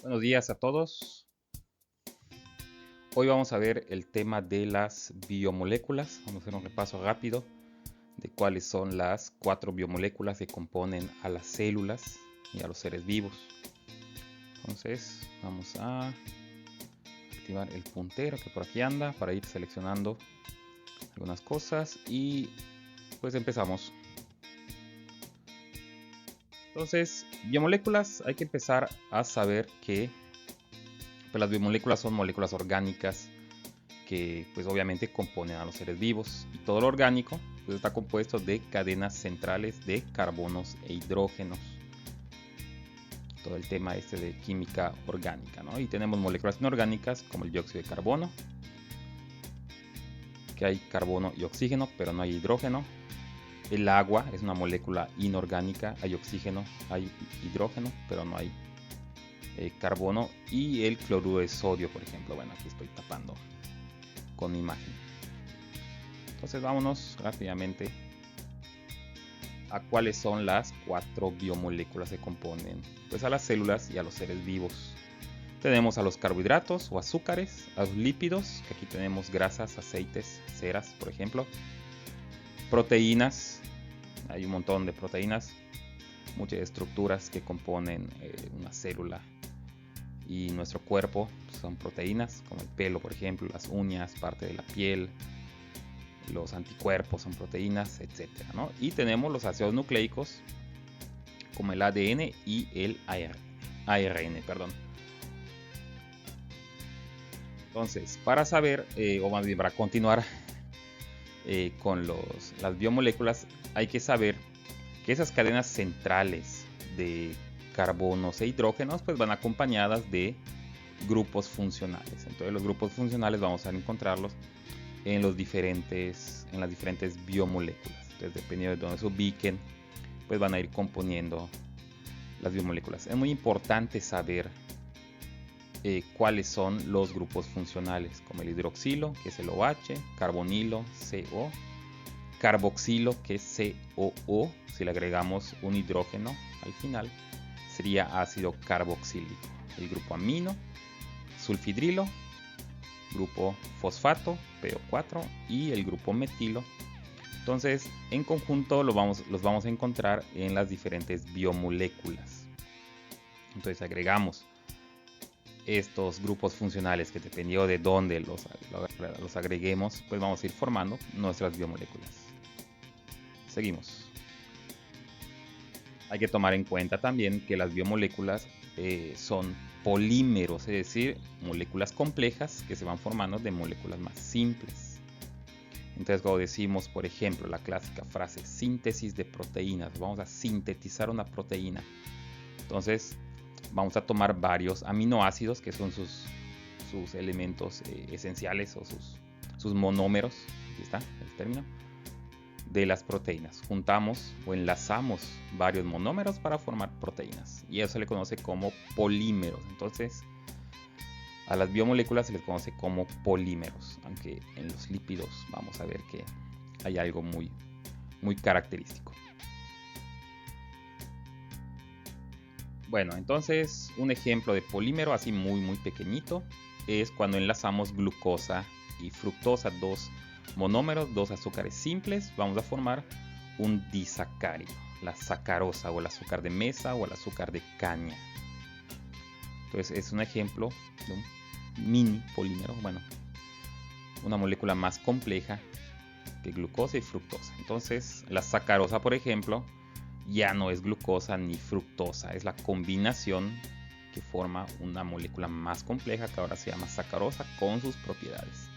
Buenos días a todos. Hoy vamos a ver el tema de las biomoléculas. Vamos a hacer un repaso rápido de cuáles son las 4 biomoléculas que componen a las células y a los seres vivos. Entonces vamos a activar el puntero que por aquí anda para ir seleccionando algunas cosas y pues empezamos. Entonces, biomoléculas, hay que empezar a saber que pues, las biomoléculas son moléculas orgánicas que pues obviamente componen a los seres vivos, y todo lo orgánico pues está compuesto de cadenas centrales de carbonos e hidrógenos. Todo el tema este de química orgánica, ¿no? Y tenemos moléculas inorgánicas como el dióxido de carbono, que hay carbono y oxígeno, pero no hay hidrógeno. El agua es una molécula inorgánica, hay oxígeno, hay hidrógeno, pero no hay carbono. Y el cloruro de sodio, por ejemplo, bueno, aquí estoy tapando con imagen. Entonces vámonos rápidamente a cuáles son las 4 biomoléculas que componen pues a las células y a los seres vivos. Tenemos a los carbohidratos o azúcares, a los lípidos, que aquí tenemos grasas, aceites, ceras, por ejemplo. Proteínas, hay un montón de proteínas, muchas estructuras que componen una célula y nuestro cuerpo son proteínas, como el pelo, por ejemplo, las uñas, parte de la piel. Los anticuerpos son proteínas, etcétera, ¿no? Y tenemos los ácidos nucleicos como el ADN y el ARN, perdón. Entonces, para saber, o más bien para continuar con las biomoléculas, hay que saber que esas cadenas centrales de carbonos e hidrógenos pues van acompañadas de grupos funcionales. Entonces los grupos funcionales vamos a encontrarlos en las diferentes biomoléculas. Entonces, dependiendo de dónde se ubiquen, pues van a ir componiendo las biomoléculas. Es muy importante saber cuáles son los grupos funcionales, como el hidroxilo, que es el OH, carbonilo, CO, carboxilo, que es COO. Si le agregamos un hidrógeno al final, sería ácido carboxílico. El grupo amino, sulfidrilo, grupo fosfato, PO4, y el grupo metilo. Entonces, en conjunto los vamos a encontrar en las diferentes biomoléculas. Entonces, agregamos estos grupos funcionales que dependiendo de dónde los agreguemos, pues vamos a ir formando nuestras biomoléculas. Seguimos. Hay que tomar en cuenta también que las biomoléculas son polímeros, es decir, moléculas complejas que se van formando de moléculas más simples. Entonces, cuando decimos, por ejemplo, la clásica frase síntesis de proteínas, vamos a sintetizar una proteína. Entonces, vamos a tomar varios aminoácidos, que son sus elementos esenciales o sus monómeros, aquí está el término, de las proteínas. Juntamos o enlazamos varios monómeros para formar proteínas, y eso se le conoce como polímeros. Entonces, a las biomoléculas se les conoce como polímeros, aunque en los lípidos vamos a ver que hay algo muy, muy característico. Bueno, entonces un ejemplo de polímero así muy muy pequeñito es cuando enlazamos glucosa y fructosa, dos monómeros, dos azúcares simples, vamos a formar un disacárido, la sacarosa o el azúcar de mesa o el azúcar de caña. Entonces es un ejemplo de un mini polímero, bueno, una molécula más compleja que glucosa y fructosa. Entonces la sacarosa, por ejemplo, ya no es glucosa ni fructosa, es la combinación que forma una molécula más compleja que ahora se llama sacarosa con sus propiedades.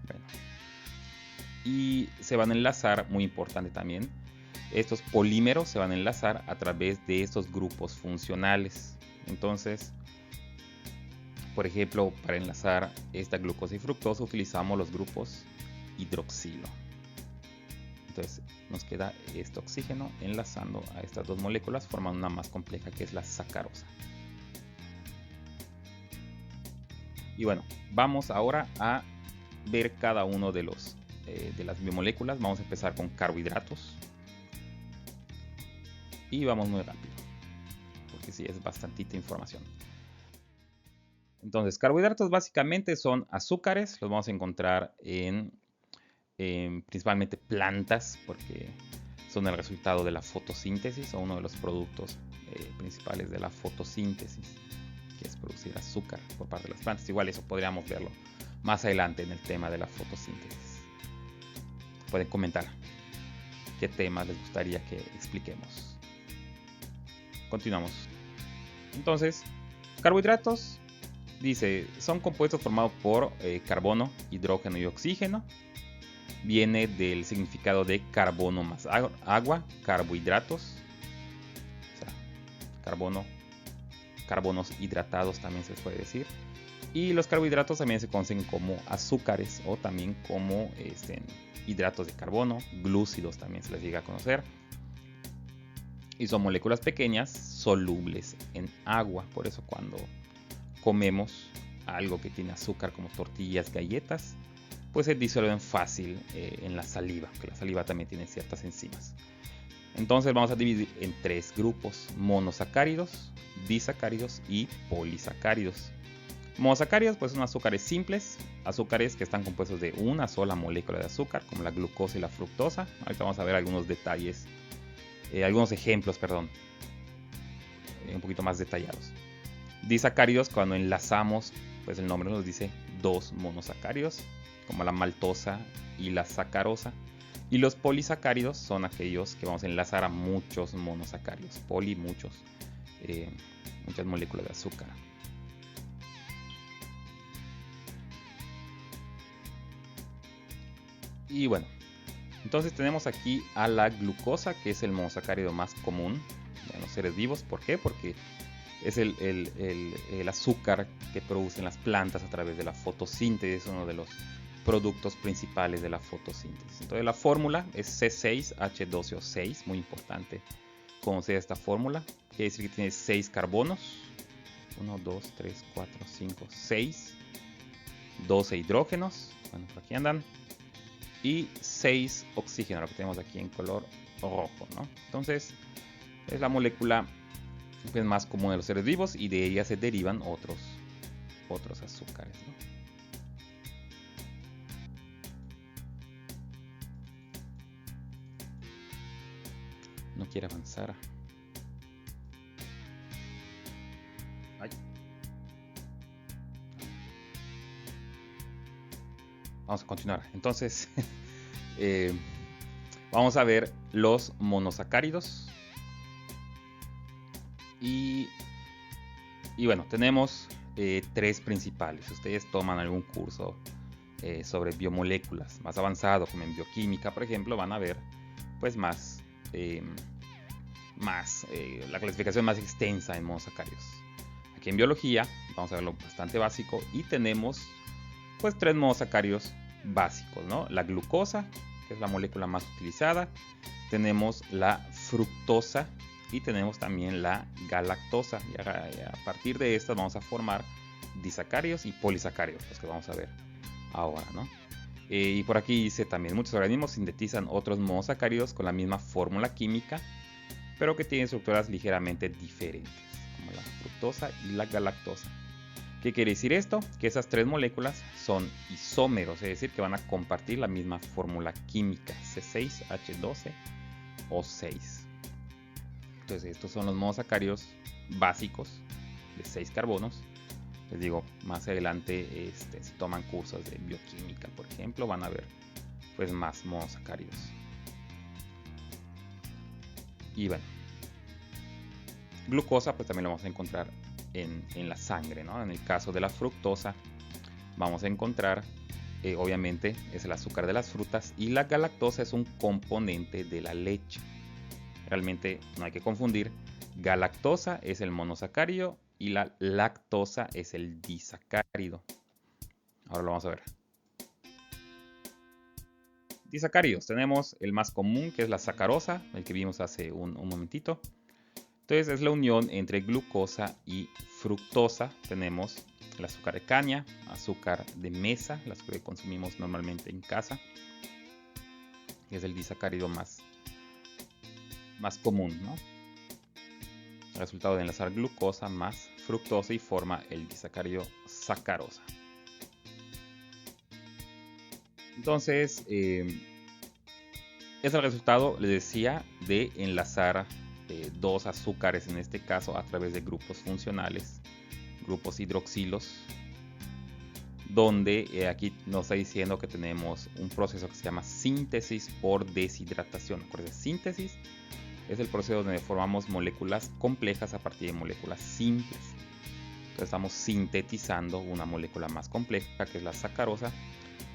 Bueno, y se van a enlazar, muy importante también, estos polímeros se van a enlazar a través de estos grupos funcionales. Entonces, por ejemplo, para enlazar esta glucosa y fructosa utilizamos los grupos hidroxilo. Entonces nos queda este oxígeno enlazando a estas dos moléculas formando una más compleja que es la sacarosa. Y bueno, vamos ahora a ver cada uno de las biomoléculas. Vamos a empezar con carbohidratos y vamos muy rápido porque sí, es bastantita información. Entonces, carbohidratos básicamente son azúcares, los vamos a encontrar en principalmente plantas, porque son el resultado de la fotosíntesis o uno de los productos principales de la fotosíntesis, que es producir azúcar por parte de las plantas. Igual eso podríamos verlo más adelante en el tema de la fotosíntesis. Pueden comentar qué temas les gustaría que expliquemos. Continuamos. Entonces, carbohidratos, dice, son compuestos formados por carbono, hidrógeno y oxígeno. Viene del significado de carbono más agua, carbohidratos. O sea, carbonos hidratados también se les puede decir. Y los carbohidratos también se conocen como azúcares o también como hidratos de carbono, glúcidos también se les llega a conocer. Y son moléculas pequeñas solubles en agua. Por eso cuando comemos algo que tiene azúcar como tortillas, galletas, pues se disuelven fácil en la saliva, que la saliva también tiene ciertas enzimas. Entonces vamos a dividir en tres grupos: monosacáridos, disacáridos y polisacáridos. Monosacáridos pues son azúcares simples, azúcares que están compuestos de una sola molécula de azúcar, como la glucosa y la fructosa. Ahorita vamos a ver algunos detalles, algunos ejemplos, un poquito más detallados. Disacáridos, cuando enlazamos, pues el nombre nos dice dos monosacáridos, como la maltosa y la sacarosa. Y los polisacáridos son aquellos que vamos a enlazar a muchos monosacáridos. Poli, muchas moléculas de azúcar. Y bueno, entonces tenemos aquí a la glucosa, que es el monosacárido más común en los seres vivos. ¿Por qué? Porque es el azúcar que producen las plantas a través de la fotosíntesis, uno de los productos principales de la fotosíntesis. Entonces la fórmula es C6H12O6, muy importante conocer esta fórmula. Quiere decir que tiene 6 carbonos, 1, 2, 3, 4, 5, 6, 12 hidrógenos, bueno, por aquí andan, y 6 oxígenos, lo que tenemos aquí en color rojo, ¿no? Entonces es la molécula pues más común de los seres vivos y de ella se derivan otros azúcares, ¿no? No quiere avanzar. Ay. Vamos a continuar. Entonces, vamos a ver los monosacáridos. Y bueno, tenemos tres principales. Si ustedes toman algún curso sobre biomoléculas más avanzado, como en bioquímica, por ejemplo, van a ver pues la clasificación más extensa en monosacáridos. Aquí en biología vamos a verlo bastante básico y tenemos pues 3 monosacáridos básicos, ¿no? La glucosa, que es la molécula más utilizada, tenemos la fructosa y tenemos también la galactosa. Y a partir de estas vamos a formar disacáridos y polisacáridos, los que vamos a ver ahora, ¿no? Y por aquí dice también, muchos organismos sintetizan otros monosacáridos con la misma fórmula química, pero que tienen estructuras ligeramente diferentes, como la fructosa y la galactosa. ¿Qué quiere decir esto? Que esas 3 moléculas son isómeros, es decir, que van a compartir la misma fórmula química, C6H12O6. Entonces estos son los monosacáridos básicos de 6 carbonos. Les digo, más adelante si toman cursos de bioquímica, por ejemplo, van a ver pues más monosacáridos. Y bueno, glucosa pues también lo vamos a encontrar en la sangre, ¿no? En el caso de la fructosa vamos a encontrar, obviamente es el azúcar de las frutas, y la galactosa es un componente de la leche. Realmente no hay que confundir, galactosa es el monosacárido y la lactosa es el disacárido. Ahora lo vamos a ver. Disacáridos, tenemos el más común, que es la sacarosa, el que vimos hace un momentito. Entonces es la unión entre glucosa y fructosa. Tenemos el azúcar de caña, azúcar de mesa, el azúcar que consumimos normalmente en casa, que es el disacárido más común, ¿no? resultado de enlazar glucosa más fructosa y forma el disacárido sacarosa. Entonces, es el resultado, les decía, de enlazar dos azúcares, en este caso a través de grupos funcionales, grupos hidroxilos, donde aquí nos está diciendo que tenemos un proceso que se llama síntesis por deshidratación. Acuérdense, síntesis es el proceso donde formamos moléculas complejas a partir de moléculas simples. Entonces estamos sintetizando una molécula más compleja, que es la sacarosa,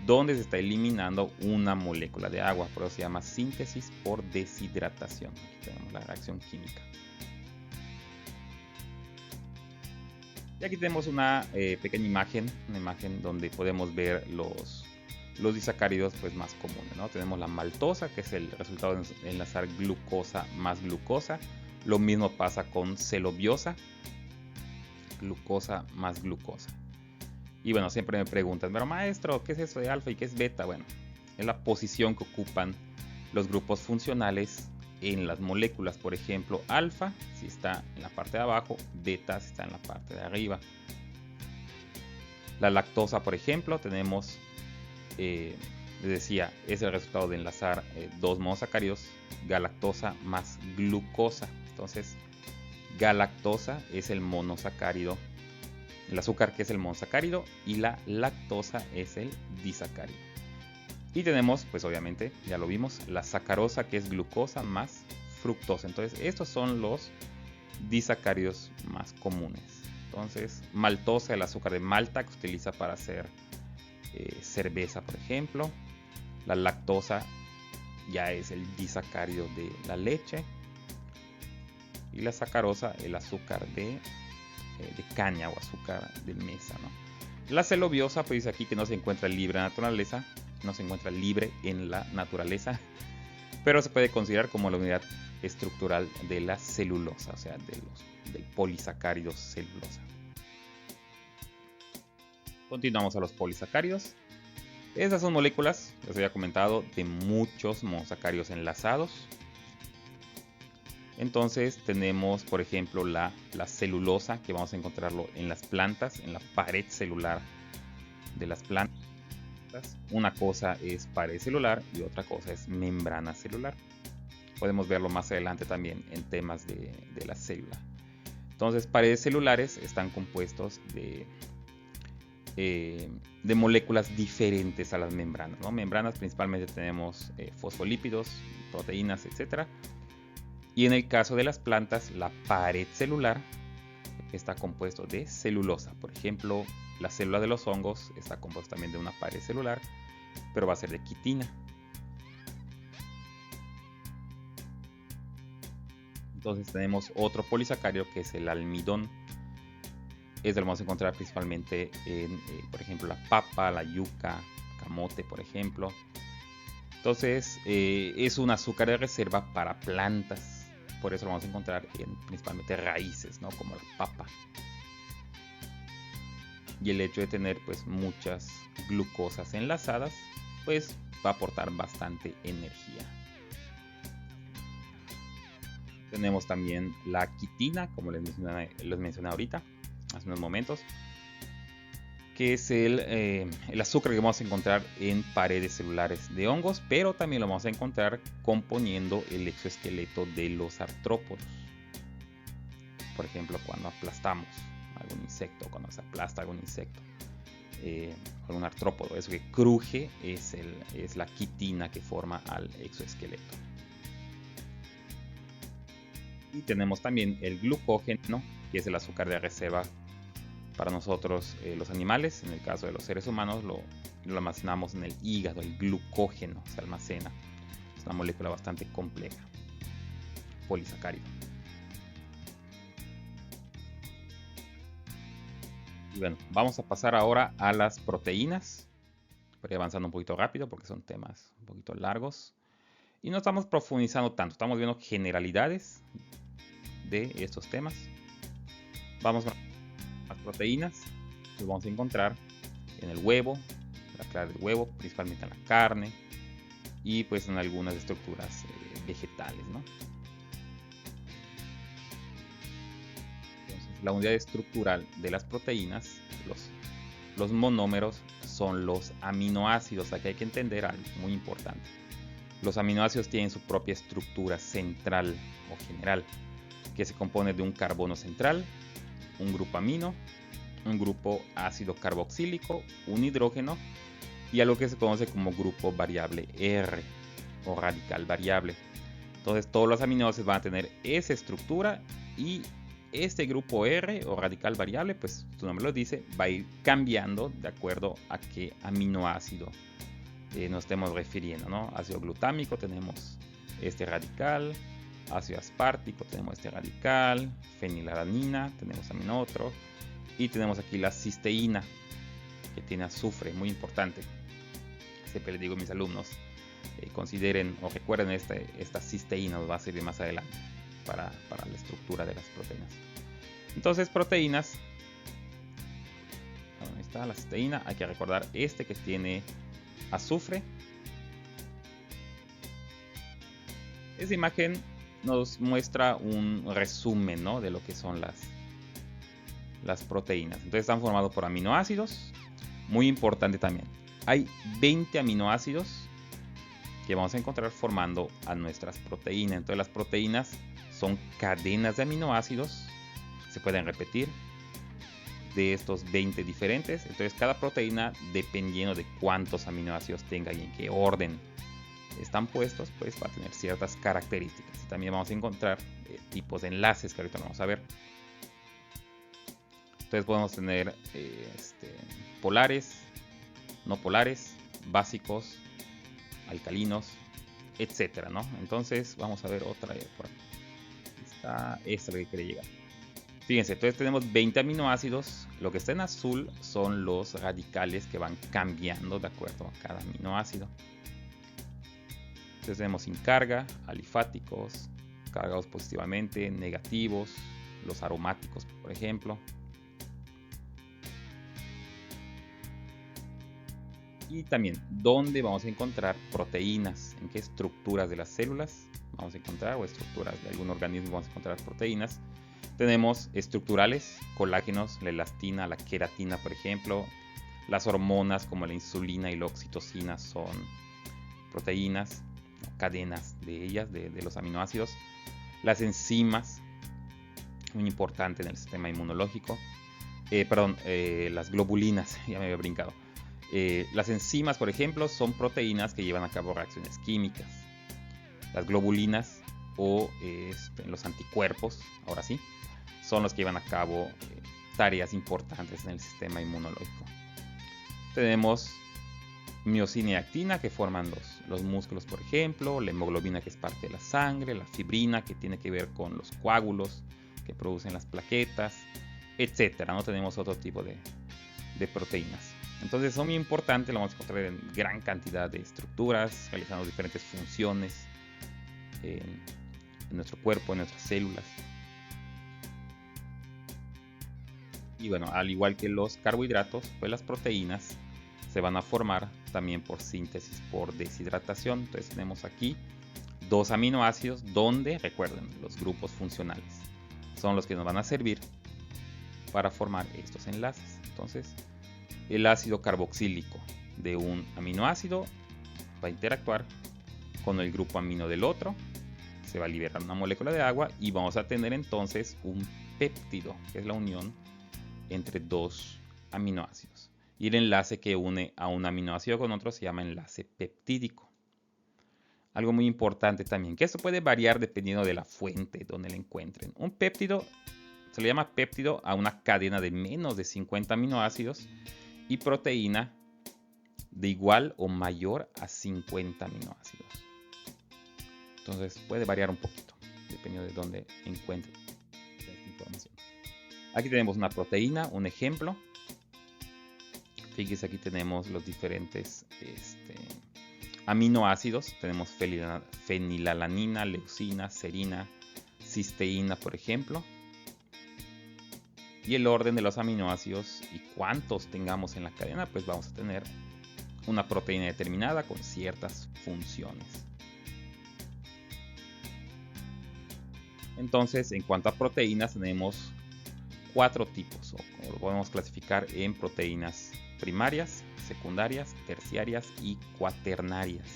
donde se está eliminando una molécula de agua. Por eso se llama síntesis por deshidratación. Aquí tenemos la reacción química. Y aquí tenemos una pequeña imagen, donde podemos ver los disacáridos pues, más comunes, ¿no? Tenemos la maltosa, que es el resultado de enlazar glucosa más glucosa. Lo mismo pasa con celobiosa, glucosa más glucosa. Y bueno, siempre me preguntan, pero maestro, ¿qué es eso de alfa y qué es beta? Bueno, es la posición que ocupan los grupos funcionales en las moléculas. Por ejemplo, alfa si está en la parte de abajo, beta si está en la parte de arriba. La lactosa, por ejemplo, tenemos, les decía, es el resultado de enlazar dos monosacáridos, galactosa más glucosa. Entonces, galactosa es el monosacárido, el azúcar que es el monosacárido, y la lactosa es el disacárido. Y tenemos, pues obviamente, ya lo vimos, la sacarosa, que es glucosa más fructosa. Entonces, estos son los disacáridos más comunes. Entonces, maltosa, el azúcar de malta que se utiliza para hacer cerveza, por ejemplo. La lactosa ya es el disacárido de la leche. Y la sacarosa, el azúcar de caña o azúcar de mesa, ¿no? La celobiosa, pues dice aquí que no se encuentra libre en la naturaleza. No se encuentra libre en la naturaleza, pero se puede considerar como la unidad estructural de la celulosa, o sea, del polisacárido celulosa. Continuamos a los polisacáridos. Estas son moléculas, les había comentado, de muchos monosacáridos enlazados. Entonces tenemos, por ejemplo, la celulosa, que vamos a encontrarlo en las plantas, en la pared celular de las plantas. Una cosa es pared celular y otra cosa es membrana celular. Podemos verlo más adelante también en temas de la célula. Entonces, paredes celulares están compuestos de moléculas diferentes a las membranas, ¿no? Membranas principalmente tenemos fosfolípidos, proteínas, etc. Y en el caso de las plantas, la pared celular está compuesto de celulosa. Por ejemplo, la célula de los hongos está compuesta también de una pared celular, pero va a ser de quitina. Entonces tenemos otro polisacárido que es el almidón. Este lo vamos a encontrar principalmente en, por ejemplo, la papa, la yuca, camote, por ejemplo. Entonces es un azúcar de reserva para plantas. Por eso lo vamos a encontrar en principalmente raíces, ¿no? Como la papa. Y el hecho de tener pues muchas glucosas enlazadas pues va a aportar bastante energía. Tenemos también la quitina, como les mencioné ahorita, hace unos momentos, que es el azúcar que vamos a encontrar en paredes celulares de hongos, pero también lo vamos a encontrar componiendo el exoesqueleto de los artrópodos. Por ejemplo, cuando aplastamos algún insecto, cuando se aplasta algún insecto, algún artrópodo, eso que cruje es la quitina que forma al exoesqueleto. Y tenemos también el glucógeno, que es el azúcar de reserva para nosotros los animales. En el caso de los seres humanos lo almacenamos en el hígado. El glucógeno se almacena, es una molécula bastante compleja, polisacárido. Y bueno, vamos a pasar ahora a las proteínas. Voy avanzando un poquito rápido porque son temas un poquito largos. Y no estamos profundizando tanto, estamos viendo generalidades de estos temas. Vamos a las proteínas, que vamos a encontrar en el huevo, la clara del huevo, principalmente en la carne y pues en algunas estructuras vegetales, ¿no? la unidad estructural de las proteínas, los monómeros, son los aminoácidos. Aquí hay que entender algo muy importante. Los aminoácidos tienen su propia estructura central o general, que se compone de un carbono central, un grupo amino, un grupo ácido carboxílico, un hidrógeno y algo que se conoce como grupo variable R o radical variable. Entonces todos los aminoácidos van a tener esa estructura y este grupo R o radical variable, pues su nombre lo dice, va a ir cambiando de acuerdo a qué aminoácido nos estemos refiriendo, ¿no? Ácido glutámico tenemos este radical, ácido aspartico tenemos este radical, fenilalanina tenemos también otro, y tenemos aquí la cisteína que tiene azufre, muy importante. Siempre les digo a mis alumnos, consideren o recuerden esta cisteína, nos va a servir más adelante para la estructura de las proteínas. Entonces, proteínas, ahí está la cisteína, hay que recordar que tiene azufre. Esta imagen nos muestra un resumen, ¿no?, de lo que son las proteínas. Entonces están formados por aminoácidos. Muy importante también, hay 20 aminoácidos que vamos a encontrar formando a nuestras proteínas. Entonces las proteínas son cadenas de aminoácidos, se pueden repetir, de estos 20 diferentes. Entonces cada proteína, dependiendo de cuántos aminoácidos tenga y en qué orden están puestos, pues va a tener ciertas características. Y también vamos a encontrar tipos de enlaces que ahorita vamos a ver. Entonces podemos tener polares, no polares, básicos, alcalinos, etcétera, ¿no? Entonces vamos a ver otra por aquí. Está esta que quería llegar. Fíjense, entonces tenemos 20 aminoácidos. Lo que está en azul son los radicales que van cambiando de acuerdo a cada aminoácido. Entonces tenemos sin carga, alifáticos, cargados positivamente, negativos, los aromáticos, por ejemplo. Y también, ¿dónde vamos a encontrar proteínas? ¿En qué estructuras de las células vamos a encontrar? O estructuras de algún organismo vamos a encontrar proteínas. Tenemos estructurales, colágenos, la elastina, la queratina, por ejemplo. Las hormonas como la insulina y la oxitocina son proteínas, cadenas de ellas, de los aminoácidos. Las enzimas, muy importante en el sistema inmunológico. Las globulinas, ya me había brincado. Las enzimas, por ejemplo, son proteínas que llevan a cabo reacciones químicas. Las globulinas o los anticuerpos, ahora sí, son los que llevan a cabo tareas importantes en el sistema inmunológico. Tenemos miocina y actina que forman los músculos, por ejemplo, la hemoglobina que es parte de la sangre, la fibrina que tiene que ver con los coágulos que producen las plaquetas, etcétera, ¿no? Tenemos otro tipo de proteínas. Entonces son muy importantes, lo vamos a encontrar en gran cantidad de estructuras, realizando diferentes funciones en nuestro cuerpo, en nuestras células. Y bueno, al igual que los carbohidratos, pues las proteínas se van a formar también por síntesis, por deshidratación. Entonces tenemos aquí dos aminoácidos donde, recuerden, los grupos funcionales son los que nos van a servir para formar estos enlaces. Entonces, el ácido carboxílico de un aminoácido va a interactuar con el grupo amino del otro, se va a liberar una molécula de agua y vamos a tener entonces un péptido, que es la unión entre dos aminoácidos. Y el enlace que une a un aminoácido con otro se llama enlace peptídico. Algo muy importante también, que esto puede variar dependiendo de la fuente donde lo encuentren. Un péptido se le llama péptido a una cadena de menos de 50 aminoácidos y proteína de igual o mayor a 50 aminoácidos. Entonces puede variar un poquito dependiendo de dónde encuentren esta información. Aquí tenemos una proteína, un ejemplo. Fíjense, aquí tenemos los diferentes aminoácidos. Tenemos fenilalanina, leucina, serina, cisteína, por ejemplo. Y el orden de los aminoácidos y cuántos tengamos en la cadena, pues vamos a tener una proteína determinada con ciertas funciones. Entonces, en cuanto a proteínas, tenemos cuatro tipos, o lo podemos clasificar en proteínas primarias, secundarias, terciarias y cuaternarias,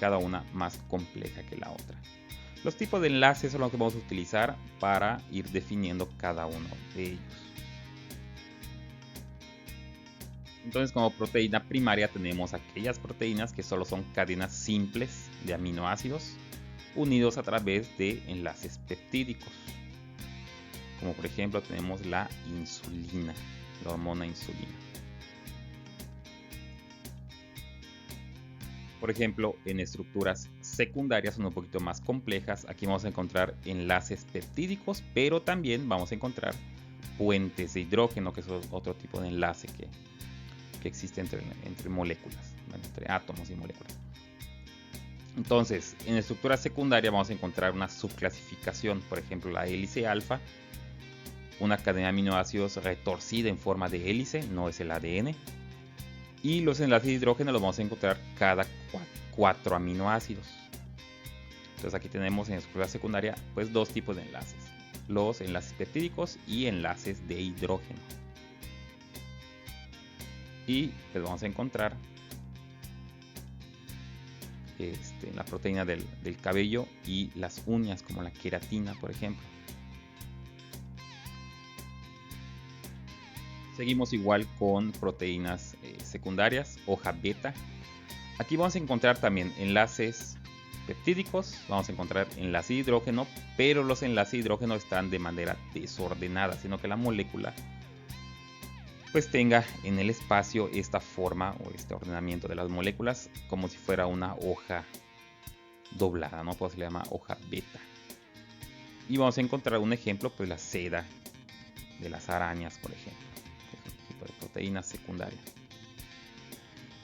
cada una más compleja que la otra. Los tipos de enlaces son los que vamos a utilizar para ir definiendo cada uno de ellos. Entonces, como proteína primaria tenemos aquellas proteínas que solo son cadenas simples de aminoácidos unidos a través de enlaces peptídicos. Como por ejemplo tenemos la insulina, la hormona insulina. Por ejemplo, en estructuras secundarias son un poquito más complejas. Aquí vamos a encontrar enlaces peptídicos, pero también vamos a encontrar puentes de hidrógeno, que es otro tipo de enlace que existe entre moléculas, entre átomos y moléculas. Entonces, en estructura secundaria vamos a encontrar una subclasificación, por ejemplo la hélice alfa, una cadena de aminoácidos retorcida en forma de hélice, no es el ADN, y los enlaces de hidrógeno los vamos a encontrar cada 4 aminoácidos. Entonces aquí tenemos en estructura secundaria pues dos tipos de enlaces, los enlaces peptídicos y enlaces de hidrógeno. Y pues vamos a encontrar la proteína del cabello y las uñas, como la queratina, por ejemplo. Seguimos igual con proteínas secundarias, hoja beta. Aquí vamos a encontrar también enlaces peptídicos, vamos a encontrar enlaces de hidrógeno, pero los enlaces de hidrógeno están de manera desordenada, sino que la molécula pues tenga en el espacio esta forma o este ordenamiento de las moléculas como si fuera una hoja doblada, ¿no? Pues se le llama hoja beta. Y vamos a encontrar un ejemplo, pues la seda de las arañas, por ejemplo, que es un tipo de proteína secundaria.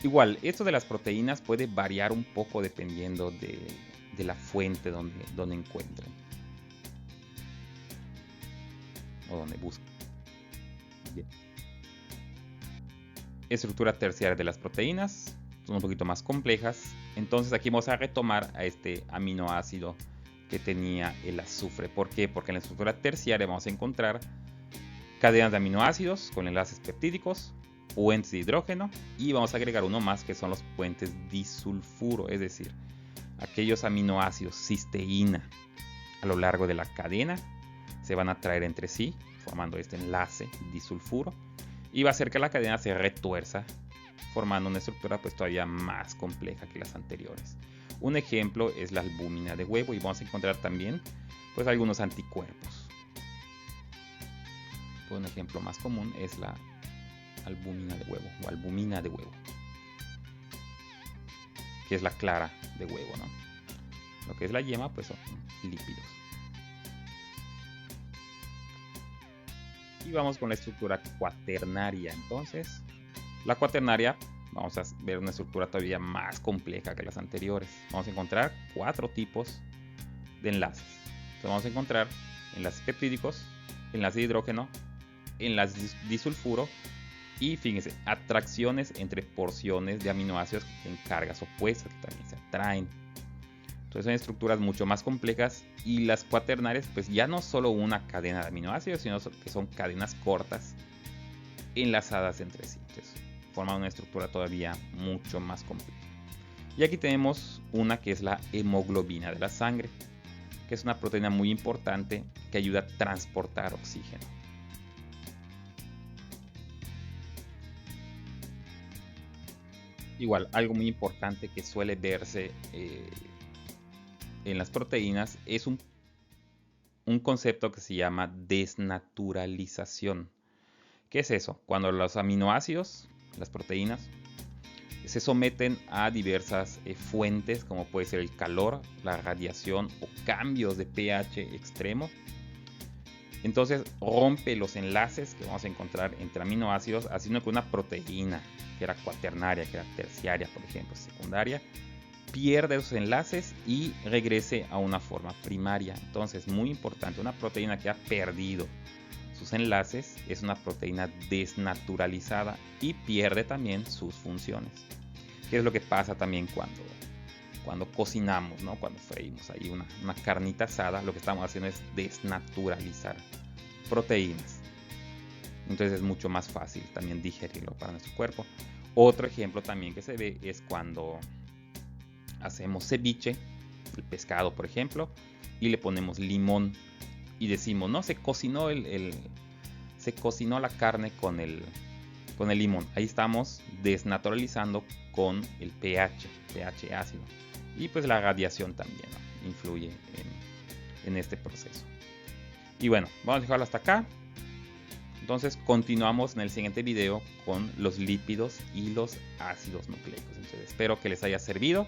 Igual, esto de las proteínas puede variar un poco dependiendo de la fuente donde encuentren o donde busquen. Bien. Estructura terciaria de las proteínas son un poquito más complejas. Entonces aquí vamos a retomar a este aminoácido que tenía el azufre. ¿Por qué? Porque en la estructura terciaria vamos a encontrar cadenas de aminoácidos con enlaces peptídicos, puentes de hidrógeno y vamos a agregar uno más que son los puentes disulfuro, es decir, aquellos aminoácidos cisteína a lo largo de la cadena se van a traer entre sí formando este enlace disulfuro y va a hacer que la cadena se retuerza formando una estructura pues todavía más compleja que las anteriores. Un ejemplo es la albúmina de huevo y vamos a encontrar también pues algunos anticuerpos. Un ejemplo más común es la albúmina de huevo o albumina de huevo, que es la clara de huevo, ¿no? Lo que es la yema pues son lípidos. Y vamos con la estructura cuaternaria. Entonces, la cuaternaria vamos a ver una estructura todavía más compleja que las anteriores. Vamos a encontrar 4 tipos de enlaces. Entonces vamos a encontrar enlaces peptídicos, enlaces de hidrógeno, enlaces disulfuro y fíjense, atracciones entre porciones de aminoácidos en cargas opuestas que también se atraen. Entonces son estructuras mucho más complejas y las cuaternarias pues ya no solo una cadena de aminoácidos, sino que son cadenas cortas enlazadas entre sí. Entonces forman una estructura todavía mucho más compleja. Y aquí tenemos una que es la hemoglobina de la sangre, que es una proteína muy importante que ayuda a transportar oxígeno. Igual, algo muy importante que suele verse en las proteínas es un concepto que se llama desnaturalización. ¿Qué es eso? Cuando los aminoácidos, las proteínas, se someten a diversas fuentes, como puede ser el calor, la radiación o cambios de pH extremo. Entonces rompe los enlaces que vamos a encontrar entre aminoácidos, haciendo que una proteína que era cuaternaria, que era terciaria, por ejemplo, secundaria, pierde esos enlaces y regrese a una forma primaria. Entonces, muy importante, una proteína que ha perdido sus enlaces es una proteína desnaturalizada y pierde también sus funciones. ¿Qué es lo que pasa también cuando cocinamos, ¿no? Cuando freímos ahí una carnita asada? Lo que estamos haciendo es desnaturalizar proteínas. Entonces es mucho más fácil también digerirlo para nuestro cuerpo. Otro ejemplo también que se ve es cuando hacemos ceviche, el pescado por ejemplo, y le ponemos limón y decimos, no, se cocinó la carne con el limón. Ahí estamos desnaturalizando con el pH ácido. Y pues la radiación también, ¿no?, influye en este proceso. Y bueno, vamos a dejarlo hasta acá. Entonces continuamos en el siguiente video con los lípidos y los ácidos nucleicos. Entonces espero que les haya servido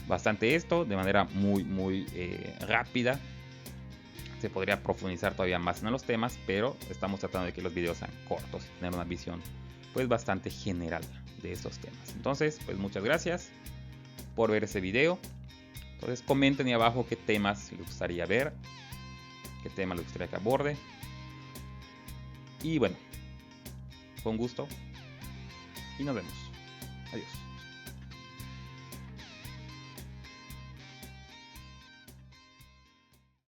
bastante esto, de manera muy rápida. Se podría profundizar todavía más en los temas, pero estamos tratando de que los videos sean cortos y tener una visión pues bastante general de estos temas. Entonces pues muchas gracias por ver este video. Entonces comenten ahí abajo qué temas les gustaría ver, qué tema les gustaría que aborde. Y bueno, con gusto y nos vemos. Adiós.